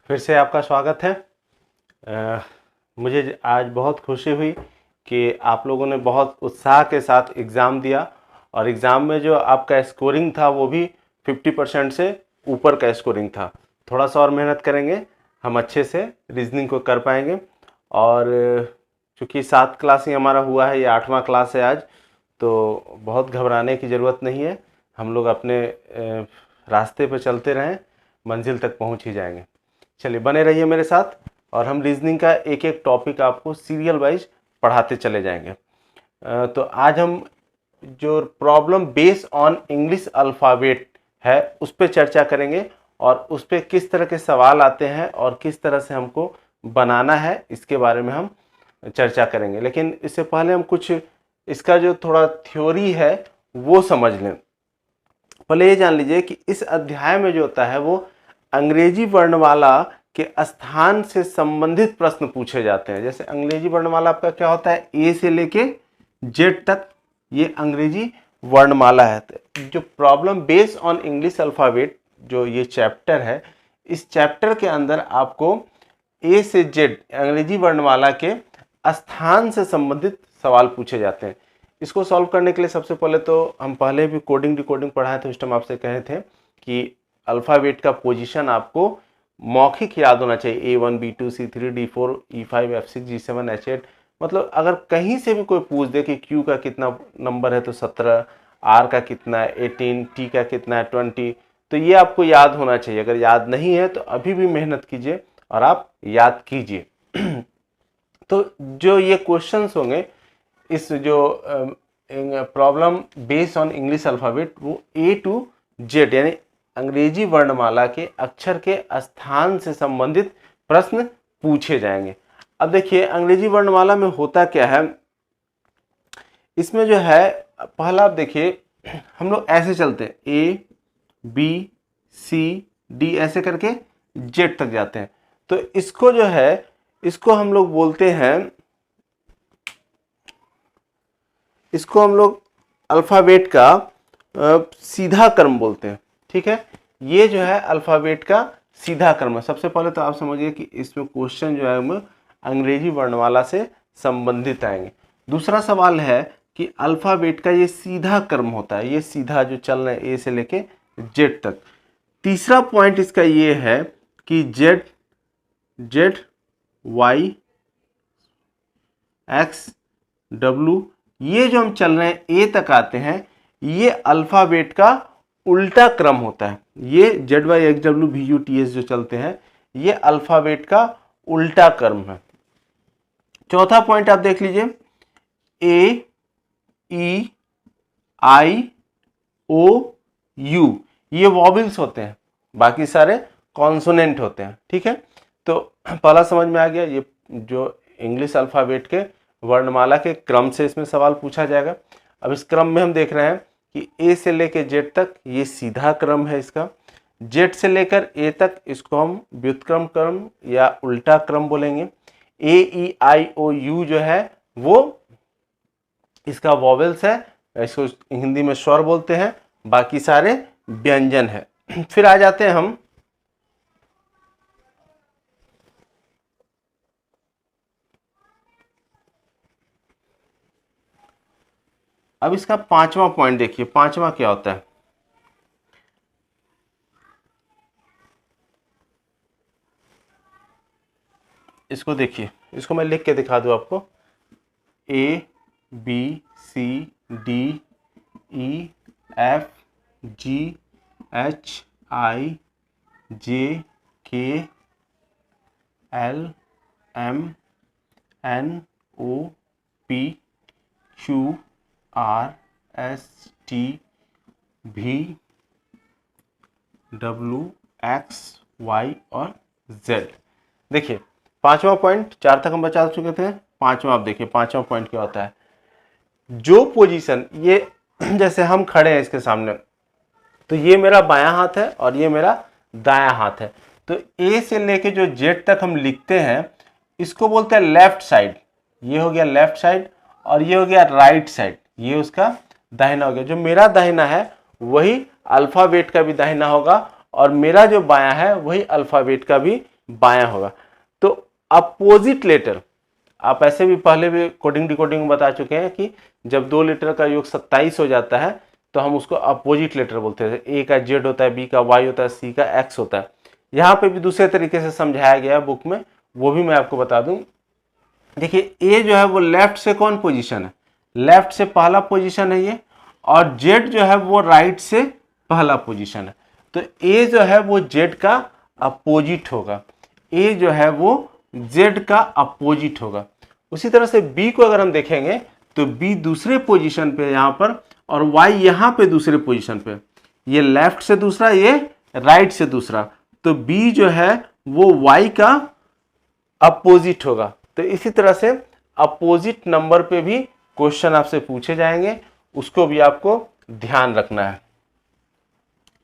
फिर से आपका स्वागत है। मुझे आज बहुत खुशी हुई कि आप लोगों ने बहुत उत्साह के साथ एग्ज़ाम दिया और एग्ज़ाम में जो आपका स्कोरिंग था वो भी 50% से ऊपर का स्कोरिंग था। थोड़ा सा और मेहनत करेंगे, हम अच्छे से रीजनिंग को कर पाएंगे। और चूँकि 7 क्लास ही हमारा हुआ है, ये 8वां क्लास है आज, तो बहुत घबराने की ज़रूरत नहीं है। हम लोग अपने रास्ते पर चलते रहें, मंजिल तक पहुंच ही जाएंगे। चलिए बने रहिए मेरे साथ और हम रीजनिंग का एक एक टॉपिक आपको सीरियल वाइज पढ़ाते चले जाएंगे। तो आज हम जो problem based on English alphabet है उस पर चर्चा करेंगे और उस पर किस तरह के सवाल आते हैं और किस तरह से हमको बनाना है इसके बारे में हम चर्चा करेंगे। लेकिन इससे पहले हम कुछ इसका जो थोड़ा थ्योरी है वो समझ लें। पहले ये जान लीजिए कि इस अध्याय में जो होता है वो अंग्रेजी वर्णमाला के स्थान से संबंधित प्रश्न पूछे जाते हैं। जैसे अंग्रेजी वर्णमाला आपका क्या होता है, ए से लेके जेड तक ये अंग्रेजी वर्णमाला है। जो problem based on English alphabet जो ये चैप्टर है, इस चैप्टर के अंदर आपको ए से जेड अंग्रेजी वर्णमाला के स्थान से संबंधित सवाल पूछे जाते हैं। इसको सॉल्व करने के लिए सबसे पहले तो हम पहले भी कोडिंग डिकोडिंग पढ़ाए थे, उस टाइम आपसे कहे थे कि अल्फ़ाबेट का पोजीशन आपको मौखिक याद होना चाहिए। A1 B2 C3 D4 E5 F6 G7 H8। मतलब अगर कहीं से भी कोई पूछ दे कि Q का कितना नंबर है तो 17, R का कितना है 18, T का कितना है 20, तो ये आपको याद होना चाहिए। अगर याद नहीं है तो अभी भी मेहनत कीजिए और आप याद कीजिए। तो जो ये क्वेश्चंस होंगे इस जो problem based on English alphabet वो A to Z यानी अंग्रेजी वर्णमाला के अक्षर के स्थान से संबंधित प्रश्न पूछे जाएंगे। अब देखिए अंग्रेजी वर्णमाला में होता क्या है, इसमें जो है पहला आप देखिए हम लोग ऐसे चलते हैं A B C D ऐसे करके Z तक जाते हैं। तो इसको जो है इसको हम लोग बोलते हैं, इसको हम लोग अल्फ़ाबेट का सीधा क्रम बोलते हैं। ठीक है, ये जो है अल्फ़ाबेट का सीधा क्रम है। सबसे पहले तो आप समझिए कि इसमें क्वेश्चन जो है वो अंग्रेजी वर्णमाला से संबंधित आएंगे। दूसरा सवाल है कि अल्फ़ाबेट का ये सीधा क्रम होता है, ये सीधा जो चल रहा है ए से लेके जेड तक। तीसरा पॉइंट इसका ये है कि Z Z Y X W ये जो हम चल रहे हैं ए तक आते हैं, ये अल्फ़ाबेट का उल्टा क्रम होता है। ये Z Y X W V U T S जो चलते हैं ये अल्फ़ाबेट का उल्टा क्रम है। चौथा पॉइंट आप देख लीजिए, ए ई आई ओ यू ये वॉवेल्स होते हैं, बाकी सारे कॉन्सोनेंट होते हैं। ठीक है, तो पहला समझ में आ गया। ये जो इंग्लिश अल्फ़ाबेट के वर्णमाला के क्रम से इसमें सवाल पूछा जाएगा। अब इस क्रम में हम देख रहे हैं कि ए से लेकर जेड तक ये सीधा क्रम है इसका, जेड से लेकर ए तक इसको हम व्युत्क्रम क्रम या उल्टा क्रम बोलेंगे। ए ई आई ओ यू जो है वो इसका वॉवेल्स है, इसको हिंदी में स्वर बोलते हैं, बाकी सारे व्यंजन है। फिर आ जाते हैं हम अब इसका पांचवा पॉइंट देखिए। पांचवा क्या होता है, इसको देखिए, इसको मैं लिख के दिखा दूं आपको। A B C D E F G H I J K L M N O P Q R S T V W X Y और Z। देखिए पांचवा पॉइंट, चार तक हम बचा चुके थे, पांचवा आप देखिए पांचवा पॉइंट क्या होता है। जो पोजीशन ये जैसे हम खड़े हैं इसके सामने, तो ये मेरा बायां हाथ है और ये मेरा दायां हाथ है। तो ए से लेके जो जेड तक हम लिखते हैं इसको बोलते हैं लेफ्ट साइड। ये हो गया लेफ्ट साइड और ये हो गया राइट साइड, ये उसका दाहिना हो गया। जो मेरा दाहिना है वही अल्फ़ाबेट का भी दाहिना होगा और मेरा जो बायां है वही अल्फ़ाबेट का भी बायां होगा। तो अपोजिट लेटर, आप ऐसे भी पहले भी कोडिंग डिकोडिंग में बता चुके हैं कि जब दो लेटर का योग 27 हो जाता है तो हम उसको अपोजिट लेटर बोलते हैं। ए का जेड होता है, बी का वाई होता है, सी का एक्स होता है। यहाँ पे भी दूसरे तरीके से समझाया गया है बुक में, वो भी मैं आपको बता दूं। देखिए ए जो है वो लेफ्ट से कौन पोजीशन है, लेफ्ट से पहला पोजीशन है ये, और जेड जो है वो राइट से पहला पोजीशन है। तो ए जो है वो जेड का अपोजिट होगा, ए जो है वो जेड का अपोजिट होगा। उसी तरह से बी को अगर हम देखेंगे तो बी दूसरे पोजीशन पे यहाँ पर, और वाई यहाँ पे दूसरे पोजीशन पे, ये लेफ्ट से दूसरा, ये राइट से दूसरा, तो बी जो है वो वाई का अपोजिट होगा। तो इसी तरह से अपोजिट नंबर पे भी क्वेश्चन आपसे पूछे जाएंगे, उसको भी आपको ध्यान रखना है।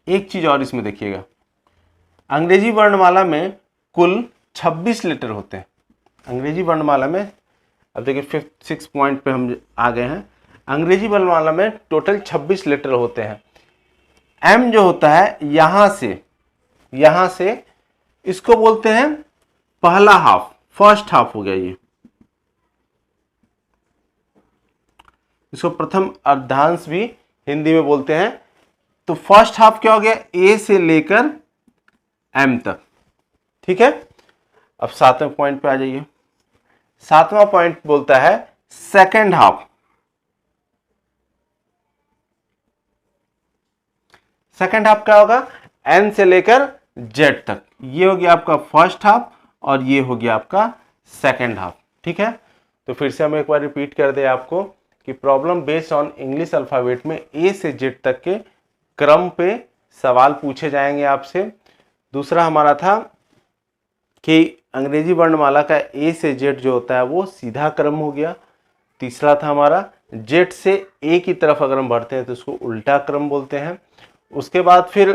एक चीज और इसमें देखिएगा, अंग्रेजी वर्णमाला में कुल 26 लेटर होते हैं। अंग्रेजी वर्णमाला में, अब देखिए 5-6 पॉइंट पे हम आ गए हैं। अंग्रेजी वर्णमाला में टोटल 26 लेटर होते हैं। एम जो होता है यहां से इसको बोलते हैं पहला हाफ, फर्स्ट हाफ हो गया ये, इसको प्रथम अर्धांश भी हिंदी में बोलते हैं। तो फर्स्ट हाफ क्या हो गया, ए से लेकर एम तक, ठीक है। अब 7वें पॉइंट पे आ जाइए। 7वां पॉइंट बोलता है सेकेंड हाफ। सेकेंड हाफ क्या होगा, एन से लेकर जेड तक, ये हो गया आपका फर्स्ट हाफ और ये हो गया आपका सेकेंड हाफ, ठीक है। तो फिर से हम एक बार रिपीट कर दे आपको कि problem based on English alphabet में ए से जेड तक के क्रम पे सवाल पूछे जाएंगे आपसे। दूसरा हमारा था कि अंग्रेजी वर्णमाला का ए से जेड जो होता है वो सीधा क्रम हो गया। तीसरा था हमारा जेड से ए की तरफ अगर हम बढ़ते हैं तो उसको उल्टा क्रम बोलते हैं। उसके बाद फिर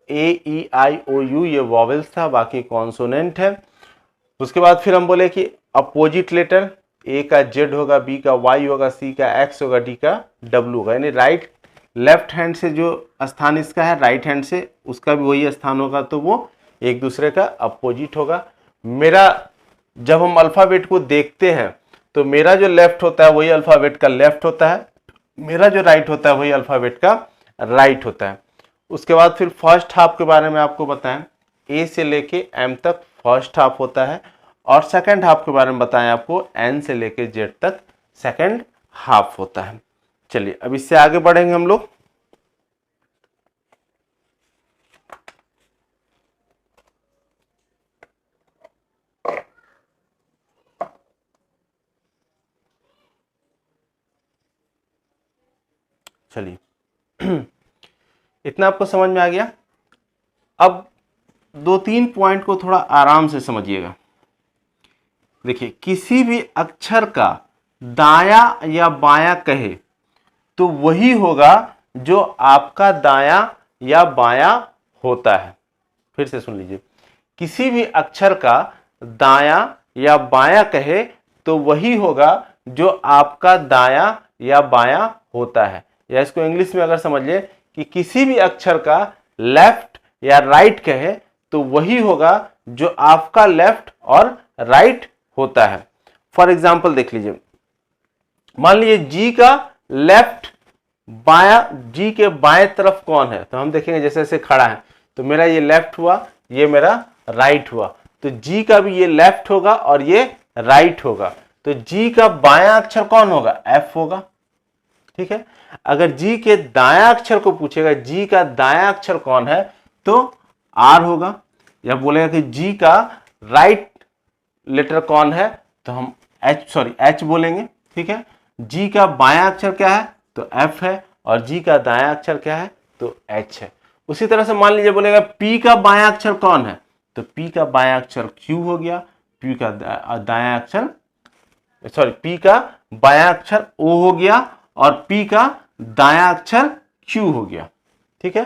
ए ई आई ओ यू ये वॉवेल्स था, बाकी कॉन्सोनेंट है। उसके बाद फिर हम बोले कि अपोजिट लेटर, ए का जेड होगा, बी का वाई होगा, सी का एक्स होगा, डी का डब्ल्यू होगा, यानी राइट लेफ्ट हैंड से जो स्थान इसका है राइट हैंड से उसका भी वही स्थान होगा, तो वो एक दूसरे का अपोजिट होगा। मेरा जब हम अल्फाबेट को देखते हैं तो मेरा जो लेफ्ट होता है वही अल्फाबेट का लेफ्ट होता है, मेरा जो राइट होता है वही अल्फाबेट का राइट होता है। उसके बाद फिर फर्स्ट हाफ के बारे में आपको बताएं, ए से लेके एम तक फर्स्ट हाफ होता है, और सेकंड हाफ के बारे में बताएं आपको एन से लेके जेड तक सेकंड हाफ होता है। चलिए अब इससे आगे बढ़ेंगे हम लोग। चलिए इतना आपको समझ में आ गया। अब 2-3 पॉइंट को थोड़ा आराम से समझिएगा। देखिए किसी भी अक्षर का दायां या बायां कहे तो वही होगा जो आपका दायां या बायां होता है। फिर से सुन लीजिए, किसी भी अक्षर का दायां या बायां कहे तो वही होगा जो आपका दायां या बायां होता है। या इसको इंग्लिश में अगर समझ ले कि किसी भी अक्षर का लेफ्ट या राइट कहे तो वही होगा जो आपका लेफ्ट और राइट होता है। फॉर एग्जाम्पल देख लीजिए, मान लीजिए जी का लेफ्ट बाया, जी के बाएं तरफ कौन है, तो हम देखेंगे जैसे जैसे खड़ा है तो मेरा ये लेफ्ट हुआ, ये मेरा राइट हुआ, तो जी का भी ये लेफ्ट होगा और ये राइट होगा। तो जी का बायां अक्षर कौन होगा, एफ होगा, ठीक है। अगर जी के दायां अक्षर को पूछेगा जी का दायां अक्षर कौन है तो आर होगा, या बोलेगा कि जी का राइट लेटर कौन है तो हम एच बोलेंगे, ठीक है। जी का बायां अक्षर क्या है तो एफ है, और जी का दायां अक्षर क्या है तो एच है। उसी तरह से मान लीजिए बोलेगा पी का बायां अक्षर कौन है तो पी का बायां अक्षर क्यू हो गया, पी का दायां अक्षर पी का बायां अक्षर ओ हो गया, और पी का दायां अक्षर क्यू हो गया, ठीक है।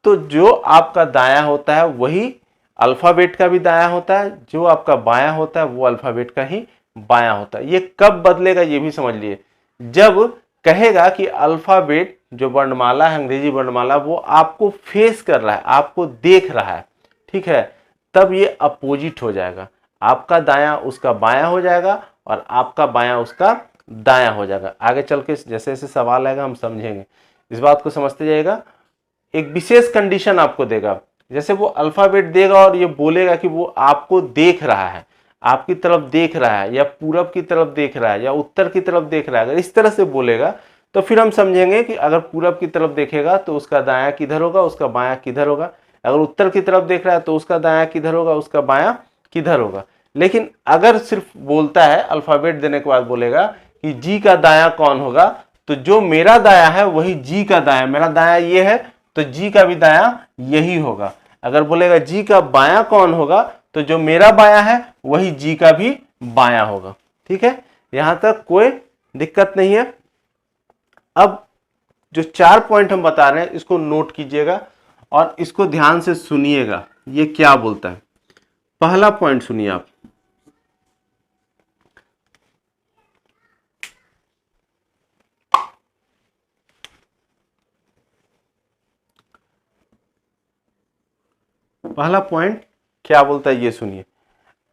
तो जो आपका दायां होता है वही अल्फाबेट का भी दायां होता है, जो आपका बायां होता है वो अल्फाबेट का ही बायां होता है। ये कब बदलेगा ये भी समझ लिए, जब कहेगा कि अल्फाबेट जो वर्णमाला है अंग्रेजी वर्णमाला वो आपको फेस कर रहा है, आपको देख रहा है, ठीक है, तब ये अपोजिट हो जाएगा, आपका दायां उसका बायां हो जाएगा और आपका बायां उसका दायां हो जाएगा। आगे चल के जैसे जैसे सवाल आएगा हम समझेंगे, इस बात को समझते जाइएगा। एक विशेष कंडीशन आपको देगा, जैसे वो अल्फाबेट देगा और ये बोलेगा कि वो आपको देख रहा है, आपकी तरफ देख रहा है, या पूरब की तरफ देख रहा है, या उत्तर की तरफ देख रहा है। अगर इस तरह से बोलेगा तो फिर हम समझेंगे कि अगर पूरब की तरफ देखेगा तो उसका दायां किधर होगा, उसका बायां किधर होगा। अगर उत्तर की तरफ देख रहा है तो उसका दायां किधर होगा, उसका बायां किधर होगा। लेकिन अगर सिर्फ बोलता है, अल्फाबेट देने के बाद बोलेगा कि जी का दायां कौन होगा, तो जो मेरा दायां है वही जी का दायां, मेरा दायां ये है तो जी का भी दायां यही होगा। अगर बोलेगा जी का बायां कौन होगा, तो जो मेरा बायां है वही जी का भी बायां होगा। ठीक है, यहां तक कोई दिक्कत नहीं है। अब जो 4 पॉइंट हम बता रहे हैं इसको नोट कीजिएगा और इसको ध्यान से सुनिएगा, ये क्या बोलता है। पहला पॉइंट सुनिए आप, पहला पॉइंट क्या बोलता है ये सुनिए।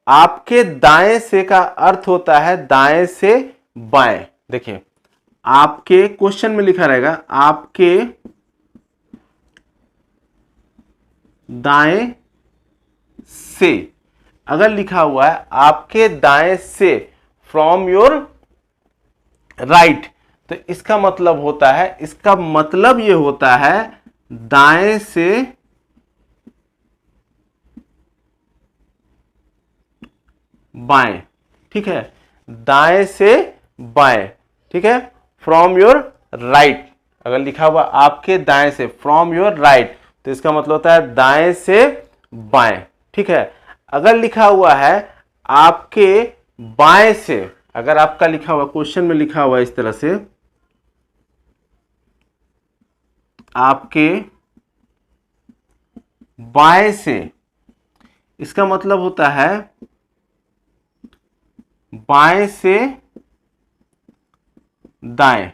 आपके दाएं से का अर्थ होता है दाएं से बाएं। देखिए, आपके क्वेश्चन में लिखा रहेगा आपके दाएं से, अगर लिखा हुआ है आपके दाएं से, फ्रॉम योर राइट, तो इसका मतलब होता है, इसका मतलब ये होता है दाएं से बाएं। ठीक है, दाएं से बाएं। ठीक है, फ्रॉम योर राइट, अगर लिखा हुआ आपके दाएं से, फ्रॉम योर राइट, तो इसका मतलब होता है दाएं से बाएं। ठीक है, अगर लिखा हुआ है आपके बाएं से, अगर आपका लिखा हुआ क्वेश्चन में लिखा हुआ इस तरह से, आपके बाएं से, इसका मतलब होता है बाएं से दाएं।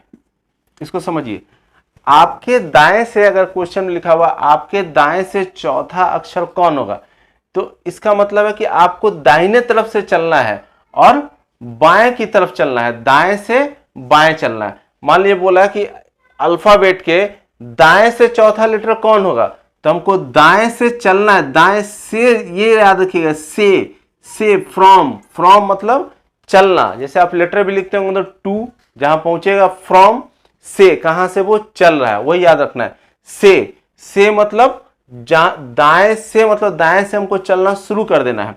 इसको समझिए, आपके दाएं से, अगर क्वेश्चन में लिखा हुआ आपके दाएं से चौथा अक्षर कौन होगा, तो इसका मतलब है कि आपको दाहिने तरफ से चलना है और बाएं की तरफ चलना है, दाएं से बाएं चलना है। मान लीजिए बोला कि अल्फाबेट के दाएं से चौथा लेटर कौन होगा, तो हमको दाएं से चलना है, दाएं से, ये याद रखिएगा, से फ्रॉम, फ्रॉम मतलब चलना। जैसे आप लेटर भी लिखते होंगे तो टू, जहां पहुंचेगा फ्रॉम से, कहां से वो चल रहा है, वही याद रखना है। से मतलब दाएं से, मतलब दाएं से हमको चलना शुरू कर देना है।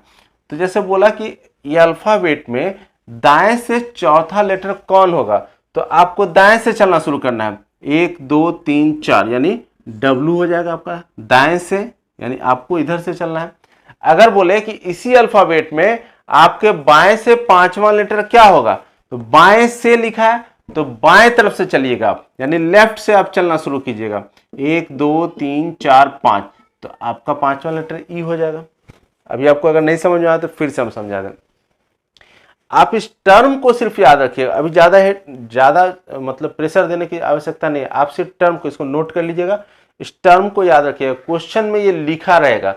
तो जैसे बोला कि ये अल्फाबेट में दाएं से चौथा लेटर कौन होगा, तो आपको दाएं से चलना शुरू करना है। 1 2 3 4, यानी डब्लू हो जाएगा आपका दाएं से, यानी आपको इधर से चलना है। अगर बोले कि इसी अल्फाबेट में आपके बाएं से पांचवा लेटर क्या होगा, तो बाएं से लिखा है तो बाएं तरफ से चलिएगा आप, यानी लेफ्ट से आप चलना शुरू कीजिएगा। 1 2 3 4 5, तो आपका पांचवा लेटर ई हो जाएगा। अभी आपको अगर नहीं समझ में आया तो फिर से हम समझा दें। आप इस टर्म को सिर्फ याद रखिएगा, अभी ज्यादा मतलब प्रेशर देने की आवश्यकता नहीं है। आप सिर्फ टर्म को, इसको नोट कर लीजिएगा, इस टर्म को याद रखिएगा। क्वेश्चन में ये लिखा रहेगा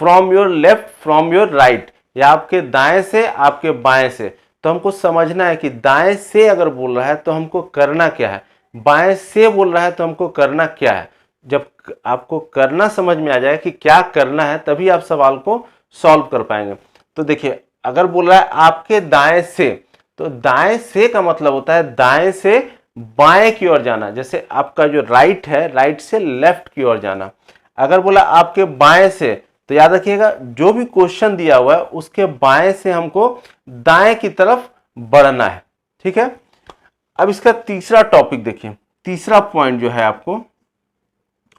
from your left, from your right, या आपके दाएं से, आपके बाएं से। तो हमको समझना है कि दाएं से अगर बोल रहा है तो हमको करना क्या है, बाएं से बोल रहा है तो हमको करना क्या है। जब आपको करना समझ में आ जाए कि क्या करना है, तभी आप सवाल को सॉल्व कर पाएंगे। तो देखिए, अगर बोल रहा है आपके दाएं से, तो दाएं से का मतलब होता है दाएं से बाएं की ओर जाना। जैसे आपका जो राइट है, राइट से लेफ्ट की ओर जाना। अगर बोला आपके बाएं से, तो याद रखिएगा जो भी क्वेश्चन दिया हुआ है उसके बाएं से हमको दाएं की तरफ बढ़ना है। ठीक है, अब इसका तीसरा टॉपिक देखिए, तीसरा पॉइंट जो है आपको,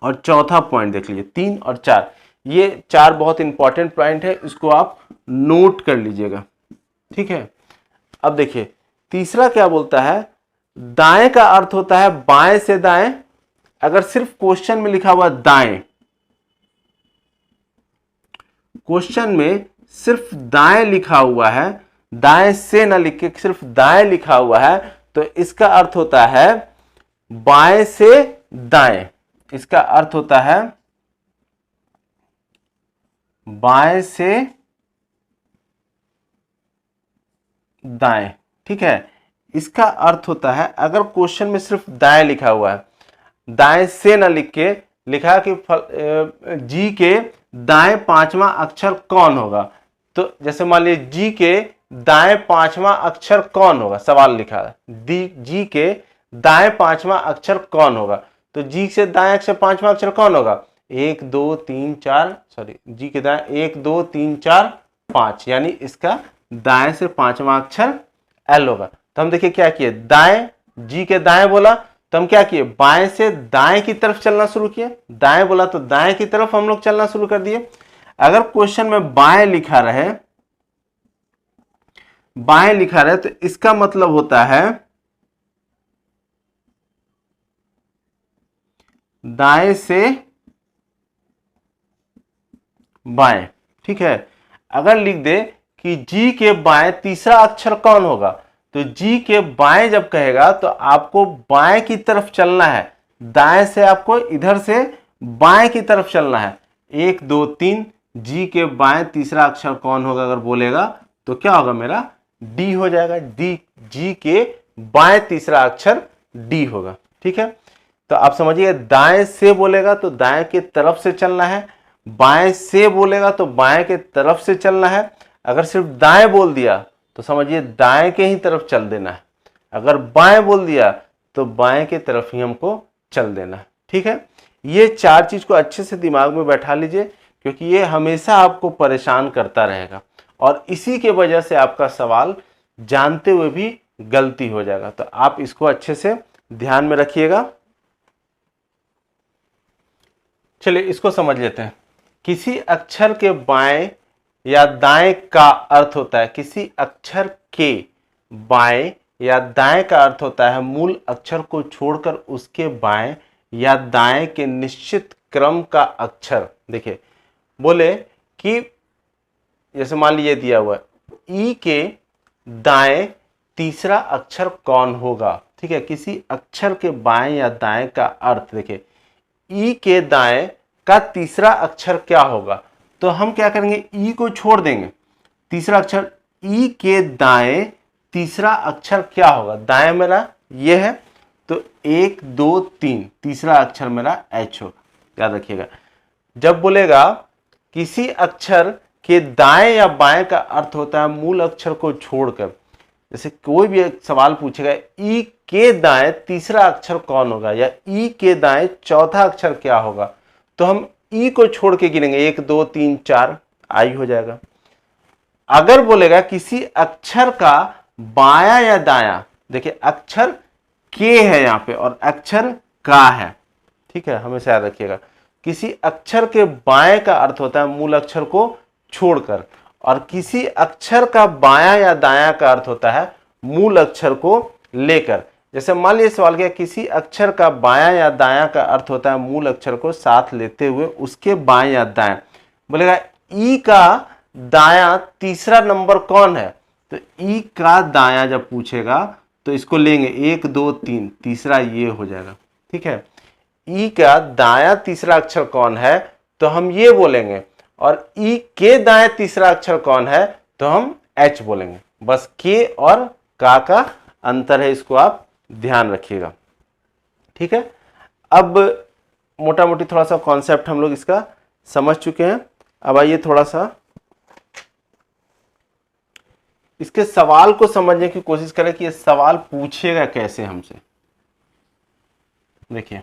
और चौथा पॉइंट देख लीजिए। 3 और 4, ये 4 बहुत इंपॉर्टेंट पॉइंट है, इसको आप नोट कर लीजिएगा। ठीक है, अब देखिए तीसरा क्या बोलता है, दाएं का अर्थ होता है बाएं से दाएं। अगर सिर्फ क्वेश्चन में लिखा हुआ दाएं, क्वेश्चन में सिर्फ दाएं लिखा हुआ है, दाएं से ना लिख के सिर्फ दाएं लिखा हुआ है, तो इसका अर्थ होता है बाएं से दाएं। इसका अर्थ होता है बाएं से दाएं, ठीक है। इसका अर्थ होता है, अगर क्वेश्चन में सिर्फ दाएं लिखा हुआ है, दाएं से ना लिख के लिखा कि जी के दाएं पांचवा अक्षर कौन होगा, तो जैसे मान लीजिए जी के दाएं पांचवा अक्षर कौन होगा, सवाल लिखा है जी के दाएं पांचवा अक्षर कौन होगा, तो जी से दाएं अक्षर पांचवा अक्षर कौन होगा, 1 2 3 4, सॉरी जी के दाएं 1 2 3 4 5, यानी इसका दाएं से पांचवा अक्षर एल होगा। तो हम देखिए क्या किए, दाएं, जी के दाएं बोला तो हम क्या किए, बाएं से दाएं की तरफ चलना शुरू किए, दाएं बोला तो दाएं की तरफ हम लोग चलना शुरू कर दिए। अगर क्वेश्चन में बाएं लिखा रहे, बाएं लिखा रहे तो इसका मतलब होता है दाएं से बाएं, ठीक है। अगर लिख दे कि जी के बाएं तीसरा अक्षर कौन होगा, तो जी के बाएं जब कहेगा तो आपको बाएं की तरफ चलना है, दाएं से आपको इधर से बाएं की तरफ चलना है। 1 2 3, जी के बाएं तीसरा अक्षर कौन होगा अगर बोलेगा तो क्या होगा, मेरा डी हो जाएगा, डी, जी के बाएं तीसरा अक्षर डी होगा, ठीक है। तो आप समझिए, दाएं से बोलेगा तो दाएं की तरफ से चलना है, बाएं से बोलेगा तो बाएं के तरफ से चलना है। अगर सिर्फ दाएं बोल दिया तो समझिए दाएं के ही तरफ चल देना है, अगर बाएं बोल दिया तो बाएं के तरफ ही हमको चल देना है, ठीक है। ये चार चीज को अच्छे से दिमाग में बैठा लीजिए, क्योंकि ये हमेशा आपको परेशान करता रहेगा और इसी के वजह से आपका सवाल जानते हुए भी गलती हो जाएगा। तो आप इसको अच्छे से ध्यान में रखिएगा। चलिए इसको समझ लेते हैं। किसी अक्षर के बाएं या दाएं का अर्थ होता है, किसी अक्षर के बाएं या दाएं का अर्थ होता है मूल अक्षर को छोड़कर उसके बाएं या दाएं के निश्चित क्रम का अक्षर। देखिए बोले कि जैसे मान लीजिए दिया हुआ है ई के दाएं तीसरा अक्षर कौन होगा, ठीक है। किसी अक्षर के बाएं या दाएं का अर्थ, देखिए ई के दाएं का तीसरा अक्षर क्या होगा, तो हम क्या करेंगे, ई को छोड़ देंगे, तीसरा अक्षर ई के दाएं तीसरा अक्षर क्या होगा, दाएं मेरा ये है तो 1 2 3, तीसरा अक्षर मेरा एच होगा, याद रखिएगा। जब बोलेगा किसी अक्षर के दाएं या बाएं का अर्थ होता है मूल अक्षर को छोड़कर, जैसे कोई भी सवाल पूछेगा ई के दाएं तीसरा अक्षर कौन होगा या ई के दाएं चौथा अक्षर क्या होगा, तो हम ई को छोड़ के गिनेंगे 1 2 3 4, आई हो जाएगा। अगर बोलेगा किसी अक्षर का बायां या दायां, देखिए अक्षर के है यहां पे और अक्षर का है, ठीक है, हमेशा याद रखिएगा। किसी अक्षर के बाएं का अर्थ होता है मूल अक्षर को छोड़कर, और किसी अक्षर का बायां या दायां का अर्थ होता है मूल अक्षर को लेकर। जैसे मान लीजिए सवाल किया किसी अक्षर का बायां या दायां का अर्थ होता है मूल अक्षर को साथ लेते हुए उसके बाएं या दाएं, बोलेगा ई का दायां तीसरा नंबर कौन है, तो ई का दायां जब पूछेगा तो इसको लेंगे 1 2 3, तीसरा ये हो जाएगा, ठीक है। ई का दायां तीसरा अक्षर कौन है तो हम ये बोलेंगे, और ई के दाएं तीसरा अक्षर कौन है तो हम एच बोलेंगे। बस के और का अंतर है, इसको आप ध्यान रखिएगा, ठीक है। अब मोटा मोटी थोड़ा सा कॉन्सेप्ट हम लोग इसका समझ चुके हैं। अब आइए थोड़ा सा इसके सवाल को समझने की कोशिश करें कि ये सवाल पूछेगा कैसे हमसे। देखिए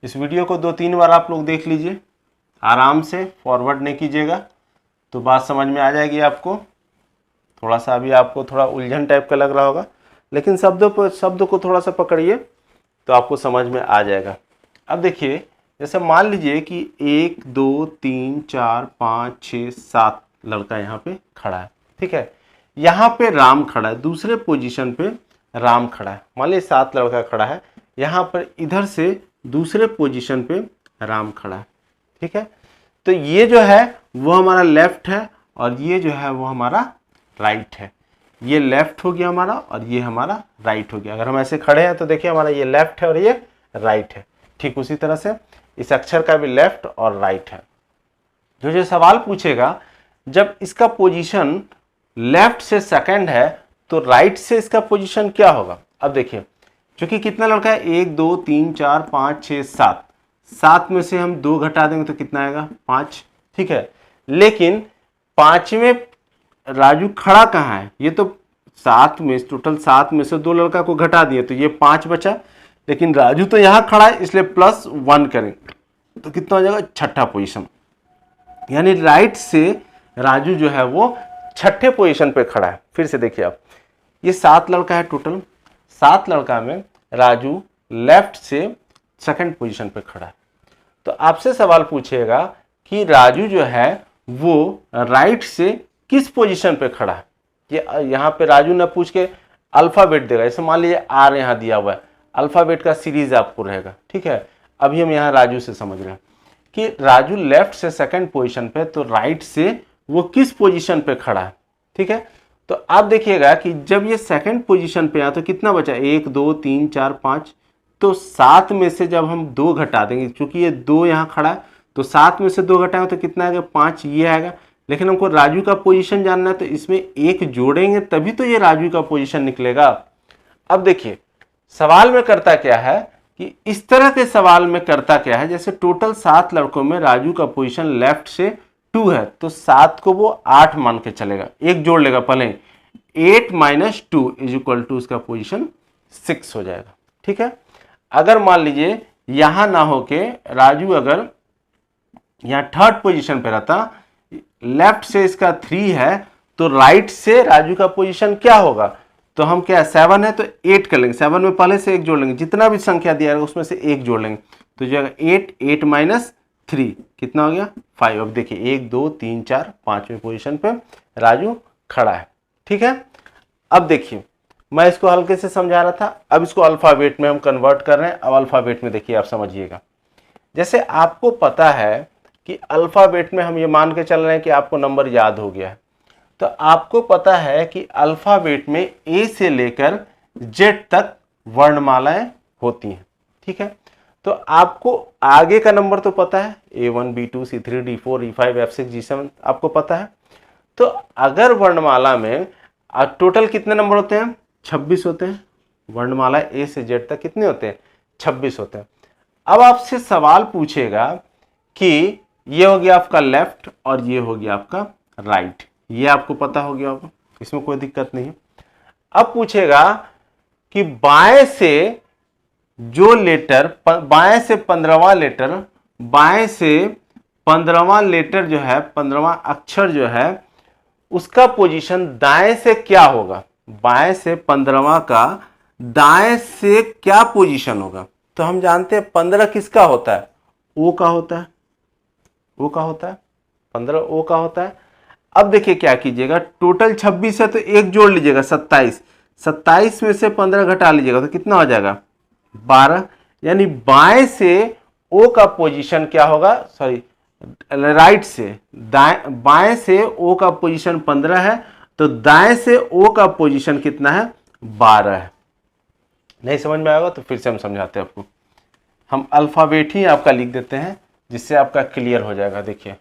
इस वीडियो को 2-3 बार आप लोग देख लीजिए, आराम से, फॉरवर्ड नहीं कीजिएगा तो बात समझ में आ जाएगी आपको। थोड़ा सा अभी आपको थोड़ा उलझन टाइप का लग रहा होगा, लेकिन शब्द को थोड़ा सा पकड़िए तो आपको समझ में आ जाएगा। अब देखिए जैसे मान लीजिए कि 1 2 3 4 5 6 7 लड़का यहाँ पे खड़ा है, ठीक है। यहाँ पे राम खड़ा है, दूसरे पोजीशन पे राम खड़ा है। मान लीजिए 7 लड़का खड़ा है, यहाँ पर इधर से दूसरे पोजीशन पे राम खड़ा है, ठीक है। तो ये जो है वो हमारा लेफ्ट है और ये जो है वो हमारा राइट है। ये लेफ्ट हो गया हमारा और ये हमारा राइट हो गया। अगर हम ऐसे खड़े हैं तो देखिए हमारा ये लेफ्ट है और ये राइट है। ठीक उसी तरह से इस अक्षर का भी लेफ्ट और राइट है। जो सवाल पूछेगा, जब इसका पोजीशन लेफ्ट से सेकंड है तो राइट से इसका पोजीशन क्या होगा। अब देखिए, क्योंकि कितना लड़का है, 1 2 3 4 5 6 7, 7 में से हम 2 घटा देंगे तो कितना आएगा, 5। ठीक है, लेकिन 5 में राजू खड़ा कहाँ है, ये तो 7 में, टोटल 7 में से 2 लड़का को घटा दिए तो ये 5 बचा, लेकिन राजू तो यहाँ खड़ा है इसलिए +1 करेंगे तो कितना हो जाएगा, छठा पोजीशन। यानी राइट से राजू जो है वो छठे पोजीशन पे खड़ा है। फिर से देखिए आप, ये 7 लड़का है टोटल, 7 लड़का में राजू लेफ्ट से सेकंड पोजीशन पे खड़ा है। तो आपसे सवाल पूछेगा कि राजू जो है वो राइट से किस पोजीशन पे खड़ा है। ये यहाँ पे राजू ने पूछ के अल्फाबेट देगा, जैसे मान लीजिए आर यहाँ दिया हुआ है, अल्फाबेट का सीरीज आपको रहेगा। ठीक है, अभी हम यहाँ राजू से समझ रहे हैं कि राजू लेफ्ट से सेकंड पोजीशन पे, तो राइट से वो किस पोजीशन पे खड़ा है। ठीक है, तो आप देखिएगा कि जब ये सेकंड पोजीशन पे आया तो कितना बचा, 1 2 3 4 5, तो 7 में से जब हम 2 घटा देंगे, क्योंकि ये 2 यहाँ खड़ा है तो 7 में से 2 घटाएंगे तो कितना आएगा, 5 ये आएगा। लेकिन हमको राजू का पोजीशन जानना है तो इसमें 1 जोड़ेंगे तभी तो ये राजू का पोजीशन निकलेगा। अब देखिए सवाल में करता क्या है कि इस तरह के सवाल में करता क्या है, जैसे टोटल 7 लड़कों में राजू का पोजीशन लेफ्ट से 2 है तो 7 को वो 8 मान के चलेगा, 1 जोड़ लेगा पहले, 8 - 2 = उसका पोजीशन 6 हो जाएगा। ठीक है, अगर मान लीजिए यहां ना होके राजू अगर यहां थर्ड पोजीशन पे रहता, लेफ्ट से इसका 3 है तो राइट से राजू का पोजीशन क्या होगा, तो हम क्या, 7 है तो 8 कर लेंगे, 7 में पहले से 1 जोड़ लेंगे, जितना भी संख्या दिया है उसमें से 1 जोड़ लेंगे तो जो 8 -3 कितना हो गया, 5। अब देखिए 1 2 3 4 5वें पोजीशन पे राजू खड़ा है। ठीक है, अब देखिए मैं इसको हल्के से समझा रहा था, अब इसको अल्फाबेट में हम कन्वर्ट कर रहे हैं। अब अल्फाबेट में देखिए आप समझिएगा, जैसे आपको पता है कि अल्फाबेट में हम ये मान के चल रहे हैं कि आपको नंबर याद हो गया है, तो आपको पता है कि अल्फाबेट में ए से लेकर जेड तक वर्णमालाएं होती हैं। ठीक है, तो आपको आगे का नंबर तो पता है, A1 B2 C3 D4 E5 F6 G7 आपको पता है। तो अगर वर्णमाला में टोटल कितने नंबर होते हैं, 26 होते हैं। वर्णमाला ए से जेड तक कितने होते हैं, 26 होते हैं। अब आपसे सवाल पूछेगा कि ये हो गया आपका लेफ्ट और ये हो गया आपका राइट, ये आपको पता हो गया होगा, इसमें कोई दिक्कत नहीं है। अब पूछेगा कि बाएं से जो लेटर, बाएं से 15वां लेटर, बाएं से 15वां लेटर जो है, 15वां अक्षर जो है उसका पोजीशन दाएं से क्या होगा, बाएं से 15वां का दाएं से क्या पोजीशन होगा। तो हम जानते हैं 15 किसका होता है, ओ का होता है, ओ का होता है, 15 ओ का होता है। अब देखिए क्या कीजिएगा, टोटल 26 है तो 1 जोड़ लीजिएगा, 27, 27 में से 15 घटा लीजिएगा तो कितना हो जाएगा, 12। यानी बाएं से ओ का पोजीशन क्या होगा, सॉरी राइट से बाएं से ओ का पोजीशन 15 है तो दाएं से ओ का पोजीशन कितना है, 12 है। नहीं समझ में आएगा तो फिर से हम समझाते हैं आपको, हम अल्फाबेट ही आपका लिख देते हैं जिससे आपका क्लियर हो जाएगा। देखिए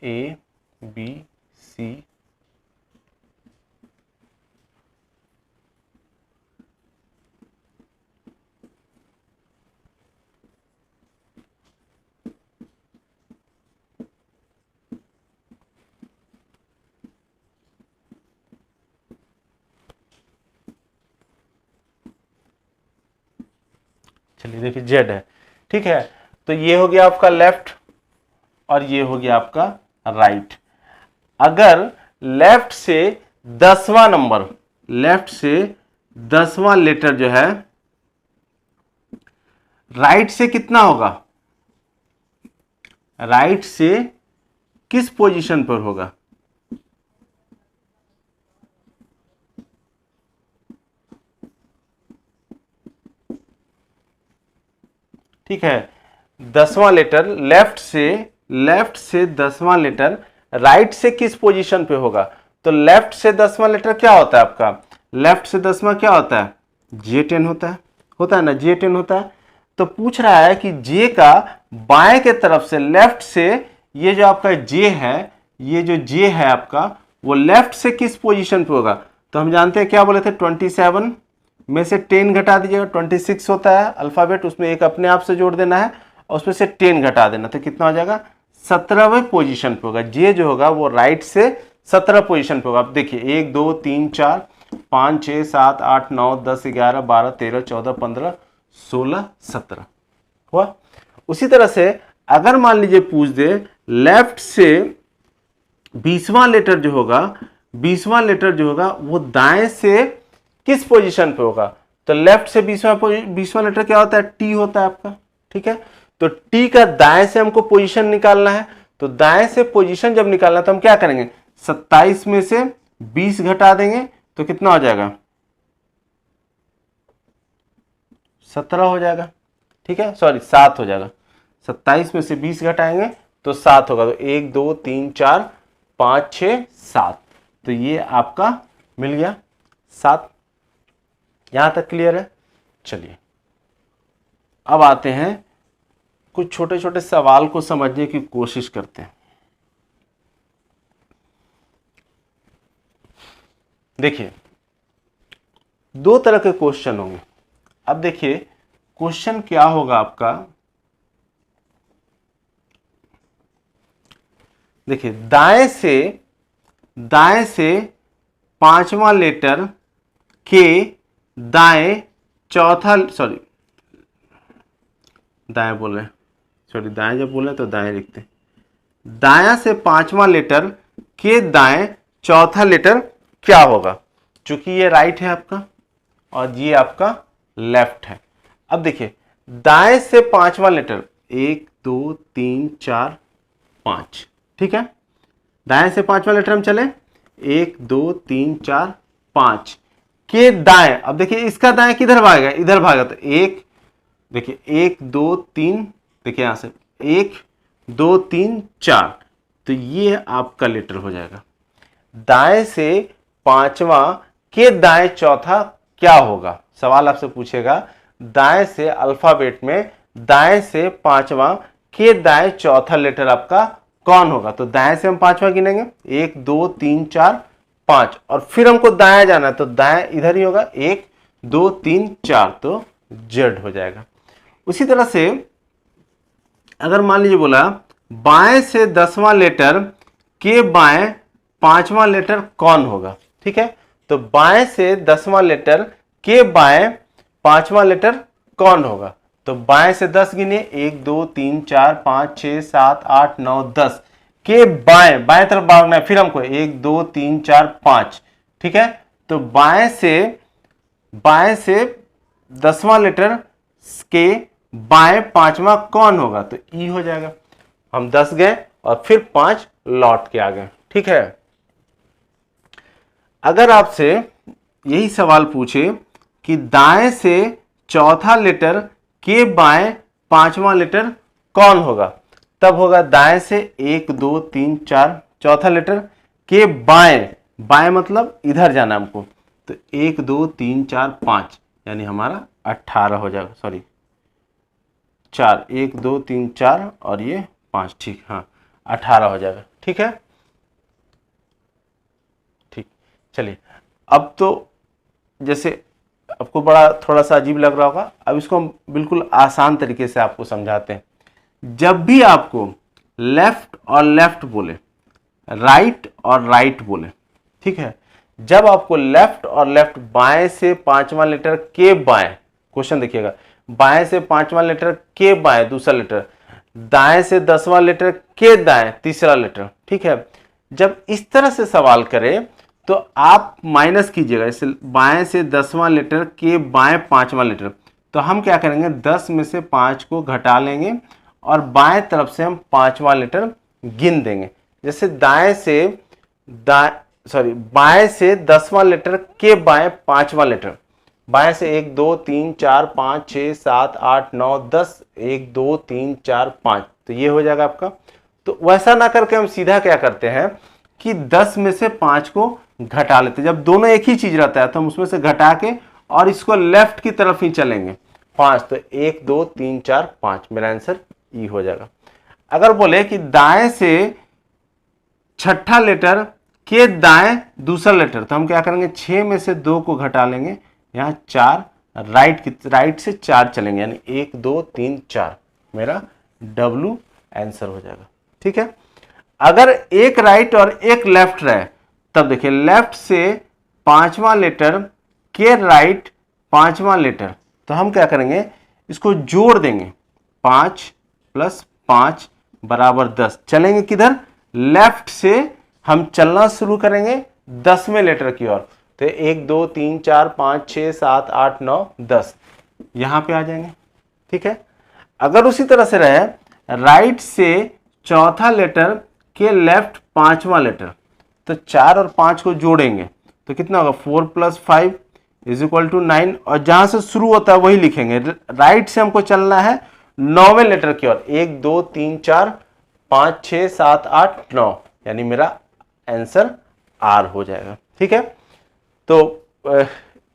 A B C चलिए देखिए जेड है। ठीक है, तो ये हो गया आपका लेफ्ट और ये हो गया आपका राइट। अगर लेफ्ट से 10वां नंबर, लेफ्ट से 10वां लेटर जो है राइट से कितना होगा, राइट से किस पोजीशन पर होगा, ठीक है, 10वां लेटर लेफ्ट से 10वां लेटर राइट से किस पोजीशन पे होगा, तो लेफ्ट से 10वां लेटर क्या होता है आपका, लेफ्ट से 10वां क्या होता है, J10 होता है ना, J10 होता है। तो पूछ रहा है कि J का बाएं के तरफ से, लेफ्ट से, ये जो आपका J है, ये जो J है आपका, वो लेफ्ट से किस पोजीशन पे होगा। तो हम जानते हैं क्या बोले थे, 27 में से 10 घटा दीजिएगा, 26 होता है अल्फाबेट, उसमें एक अपने आप से जोड़ देना है और उसमें से 10 घटा देना, तो कितना हो जाएगा, 17वें पोजीशन पे होगा। J जो होगा वो राइट से 17 पोजीशन पे होगा। अब देखिए 1 2 3 4 5 6 7 8 9 10 11 12 13 14 15 16 17 हुआ। उसी तरह से अगर मान लीजिए पूछ दे लेफ्ट से 20वां लेटर जो होगा, 20वां लेटर जो होगा वो दाएं से किस पोजीशन पे होगा, तो लेफ्ट से 20वां लेटर क्या होता है, टी होता है आपका। ठीक है, तो टी का दाएं से हमको पोजीशन निकालना है। तो दाएं से पोजीशन जब निकालना है तो हम क्या करेंगे, 27 में से 20 घटा देंगे तो कितना हो जाएगा, 17 हो जाएगा। ठीक है, सॉरी 7 हो जाएगा। 27 में से 20 घटाएंगे तो 7 होगा। तो 1 2 3 4 5 6 7, तो ये आपका मिल गया 7। यहां तक क्लियर है। चलिए अब आते हैं कुछ छोटे छोटे सवाल को समझने की कोशिश करते हैं। देखिए 2 तरह के क्वेश्चन होंगे। अब देखिए क्वेश्चन क्या होगा आपका, देखिए दाएं से 5वां लेटर के दाएं चौथा, सॉरी दाएं बोल रहे हैं, सॉरी दाएं जब बोल रहे हैं तो दाएं लिखते हैं। दायां से 5वां लेटर के दाएं चौथा लेटर क्या होगा, चूंकि ये राइट है आपका और ये आपका लेफ्ट है। अब देखिए दाएं से 5वां लेटर 1 2 3 4 5, ठीक है, दाएं से 5वां लेटर हम चले 1 2 3 4 5 के दाएं। अब देखिए इसका दाएं किधर भागेगा, इधर भागेगा, तो 1, देखिए 1 2 3, देखिए यहां से 1 2 3 4, तो ये आपका लेटर हो जाएगा। दाएं से 5वां के दाएं चौथा क्या होगा, सवाल आपसे पूछेगा दाएं से अल्फाबेट में दाएं से 5वां के दाएं चौथा लेटर आपका कौन होगा। तो दाएं से हम 5वां गिनेंगे 1 2 3 4 5, और फिर हमको दाएं जाना है तो दाएं इधर ही होगा 1 2 3 4, तो जेड हो जाएगा। उसी तरह से अगर मान लीजिए बोला बाएं से 10वां लेटर के बाएं 5वां लेटर कौन होगा, ठीक है, तो बाएं से 10वां लेटर के बाएं 5वां लेटर कौन होगा। तो बाएं से 10 गिने 1 2 3 4 5 6 7 8 9 10 के बाएं, बाएं तरफ भागना है, फिर हमको 1 2 3 4 5, ठीक है, तो बाएं से 10वां लेटर के बाएं 5वां कौन होगा, तो ई हो जाएगा। हम 10 गए और फिर 5 लौट के आ गए। ठीक है, अगर आपसे यही सवाल पूछे कि दाएं से चौथा लेटर के बाएं 5वां लेटर कौन होगा, तब होगा दाएं से 1 2 3 4 चौथा लेटर के बाएं, बाएं मतलब इधर जाना हमको, तो 1 2 3 4 5, यानी हमारा 18 हो जाएगा, सॉरी 4, 1 2 3 4 और ये 5, ठीक, हाँ 18 हो जाएगा। ठीक है, ठीक, चलिए अब तो जैसे आपको बड़ा थोड़ा सा अजीब लग रहा होगा, अब इसको हम बिल्कुल आसान तरीके से आपको समझाते हैं। जब भी आपको लेफ्ट और लेफ्ट बोले, राइट और राइट बोले, ठीक है, जब आपको लेफ्ट और लेफ्ट, बाएं से 5वां लेटर के बाएं, क्वेश्चन देखिएगा, बाएं से 5वां लेटर के बाएं दूसरा लेटर, दाएं से 10वां लेटर के दाएं तीसरा लेटर, ठीक है, जब इस तरह से सवाल करें तो आप माइनस कीजिएगा, इसे बाएं से 10वां लेटर के बाएं 5वां लेटर, तो हम क्या करेंगे 10 में से 5 को घटा लेंगे और बाएं तरफ से हम 5वां लेटर गिन देंगे। जैसे बाएं से 10वां लेटर के बाएं 5वां लेटर, बाएं से 1 2 3 4 5 6 7 8 9 10, 1 2 3 4 5, तो ये हो जाएगा आपका। तो वैसा ना करके हम सीधा क्या करते हैं कि 10 में से 5 को घटा लेते। जब दोनों एक ही चीज रहता है तो हम उसमें से घटा के और इसको लेफ्ट की तरफ ही चलेंगे। 5 तो 1 2 3 4 5, मेरा आंसर ई हो जाएगा। अगर बोले कि दाएं से छठा लेटर के दाएं दूसरा लेटर, तो हम क्या करेंगे, 6 में से 2 को घटा लेंगे, यहाँ 4, राइट से 4 चलेंगे, यानी 1 2 3 4, मेरा डब्लू आंसर हो जाएगा। ठीक है। अगर एक राइट और एक लेफ्ट रहे, तब देखिए लेफ्ट से 5वां लेटर के राइट 5वां लेटर, तो हम क्या करेंगे, इसको जोड़ देंगे, 5 + 5 = 10। चलेंगे किधर, लेफ्ट से हम चलना शुरू करेंगे 10वें लेटर की ओर, तो 1 2 3 4 5 6 7 8 9 10, यहां पे आ जाएंगे। ठीक है। अगर उसी तरह से रहे, राइट से चौथा लेटर के लेफ्ट 5वां लेटर, तो 4 और 5 को जोड़ेंगे तो कितना होगा, 4 + 5 = 9, और जहां से शुरू होता है वही लिखेंगे। राइट से हमको चलना है 9वें लेटर की ओर, 1 2 3 4 5 6 7 8 9, यानी मेरा आंसर आर हो जाएगा। ठीक है। तो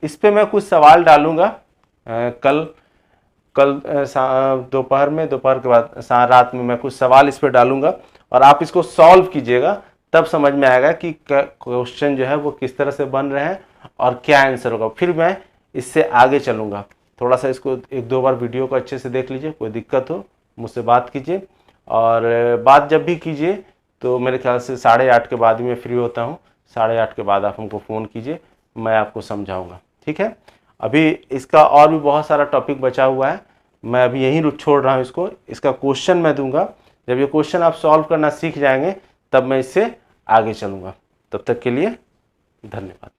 इस पे मैं कुछ सवाल डालूंगा कल दोपहर के बाद रात में मैं कुछ सवाल इस पे डालूंगा और आप इसको सॉल्व कीजिएगा, तब समझ में आएगा कि क्वेश्चन जो है वो किस तरह से बन रहे हैं और क्या आंसर होगा। फिर मैं इससे आगे चलूंगा। थोड़ा सा इसको 1-2 बार वीडियो को अच्छे से देख लीजिए, कोई दिक्कत हो मुझसे बात कीजिए, और बात जब भी कीजिए तो मेरे ख्याल से 8:30 के बाद ही मैं फ्री होता हूँ। 8:30 के बाद आप हमको फ़ोन कीजिए, मैं आपको समझाऊंगा। ठीक है। अभी इसका और भी बहुत सारा टॉपिक बचा हुआ है, मैं अभी यहीं छोड़ रहा हूँ इसको। इसका क्वेश्चन मैं दूंगा, जब ये क्वेश्चन आप सॉल्व करना सीख जाएंगे तब मैं इससे आगे चलूँगा। तब तक के लिए धन्यवाद।